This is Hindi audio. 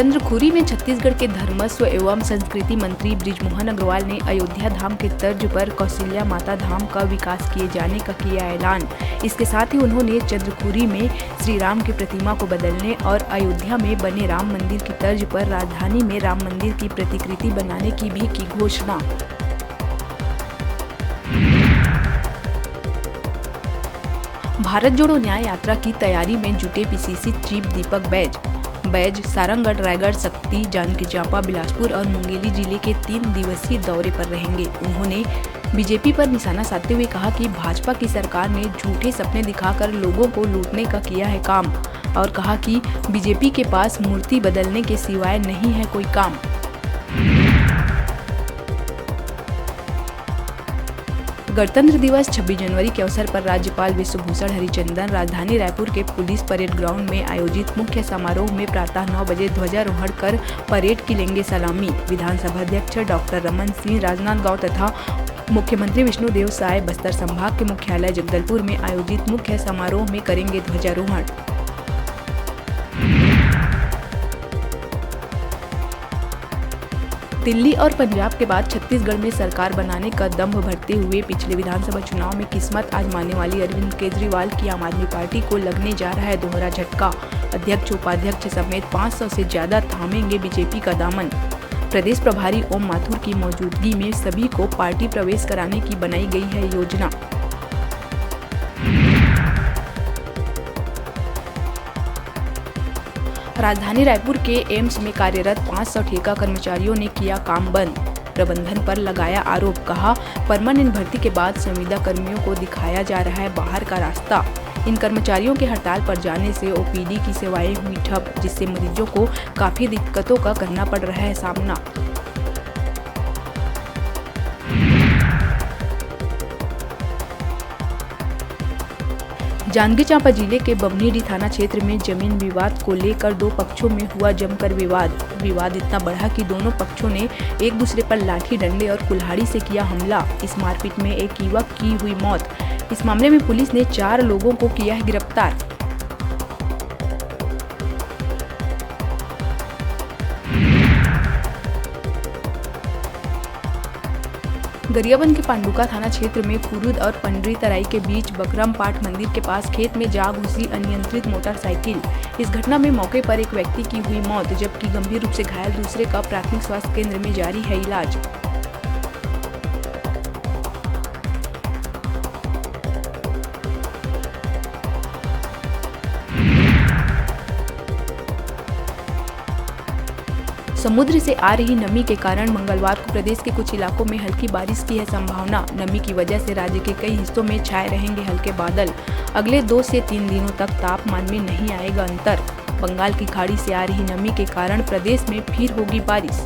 चंद्रखुरी में छत्तीसगढ़ के धर्मस्व एवं संस्कृति मंत्री बृजमोहन अग्रवाल ने अयोध्या धाम के तर्ज पर कौशल्या माता धाम का विकास किए जाने का किया ऐलान। इसके साथ ही उन्होंने चंद्रखुरी में श्री राम की प्रतिमा को बदलने और अयोध्या में बने राम मंदिर की तर्ज पर राजधानी में राम मंदिर की प्रतिकृति बनाने की भी की घोषणा। भारत जोड़ो न्याय यात्रा की तैयारी में जुटे पीसीसी चीफ दीपक बैज सारंगढ़, रायगढ़, शक्ति, जांजगीर चांपा, बिलासपुर और मुंगेली जिले के 3 दिवसीय दौरे पर रहेंगे। उन्होंने बीजेपी पर निशाना साधते हुए कहा कि भाजपा की सरकार ने झूठे सपने दिखाकर लोगों को लूटने का किया है काम और कहा कि बीजेपी के पास मूर्ति बदलने के सिवाय नहीं है कोई काम। गणतंत्र दिवस 26 जनवरी के अवसर पर राज्यपाल विश्वभूषण हरिचंदन राजधानी रायपुर के पुलिस परेड ग्राउंड में आयोजित मुख्य समारोह में प्रातः 9 बजे ध्वजारोहण कर परेड की लेंगे सलामी। विधानसभा अध्यक्ष डॉक्टर रमन सिंह राजनांदगांव तथा मुख्यमंत्री विष्णुदेव साय बस्तर संभाग के मुख्यालय जगदलपुर में आयोजित मुख्य समारोह में करेंगे ध्वजारोहण। दिल्ली और पंजाब के बाद छत्तीसगढ़ में सरकार बनाने का दंभ भरते हुए पिछले विधानसभा चुनाव में किस्मत आजमाने वाली अरविंद केजरीवाल की आम आदमी पार्टी को लगने जा रहा है दोहरा झटका। अध्यक्ष, उपाध्यक्ष समेत 500 से ज्यादा थामेंगे बीजेपी का दामन। प्रदेश प्रभारी ओम माथुर की मौजूदगी में सभी को पार्टी प्रवेश कराने की बनाई गई है योजना। राजधानी रायपुर के एम्स में कार्यरत 500 ठेका कर्मचारियों ने किया काम बंद। प्रबंधन पर लगाया आरोप, कहा परमानेंट भर्ती के बाद संविदा कर्मियों को दिखाया जा रहा है बाहर का रास्ता। इन कर्मचारियों के हड़ताल पर जाने से ओपीडी की सेवाएं हुई ठप, जिससे मरीजों को काफी दिक्कतों का करना पड़ रहा है सामना। जांजगीर चांपा जिले के बमनीडीह थाना क्षेत्र में जमीन विवाद को लेकर 2 पक्षों में हुआ जमकर विवाद इतना बढ़ा कि दोनों पक्षों ने एक दूसरे पर लाठी डंडे और कुल्हाड़ी से किया हमला। इस मारपीट में एक युवक की हुई मौत। इस मामले में पुलिस ने 4 लोगों को किया है गिरफ्तार। गरियाबंद के पांडुका थाना क्षेत्र में खुरुद और पंडरी तराई के बीच बकरम पाट मंदिर के पास खेत में जा घुसी अनियंत्रित मोटरसाइकिल। इस घटना में मौके पर एक व्यक्ति की हुई मौत, जबकि गंभीर रूप से घायल दूसरे का प्राथमिक स्वास्थ्य केंद्र में जारी है इलाज। समुद्र से आ रही नमी के कारण मंगलवार को प्रदेश के कुछ इलाकों में हल्की बारिश की है संभावना। नमी की वजह से राज्य के कई हिस्सों में छाए रहेंगे हल्के बादल। अगले 2 से 3 दिनों तक तापमान में नहीं आएगा अंतर। बंगाल की खाड़ी से आ रही नमी के कारण प्रदेश में फिर होगी बारिश।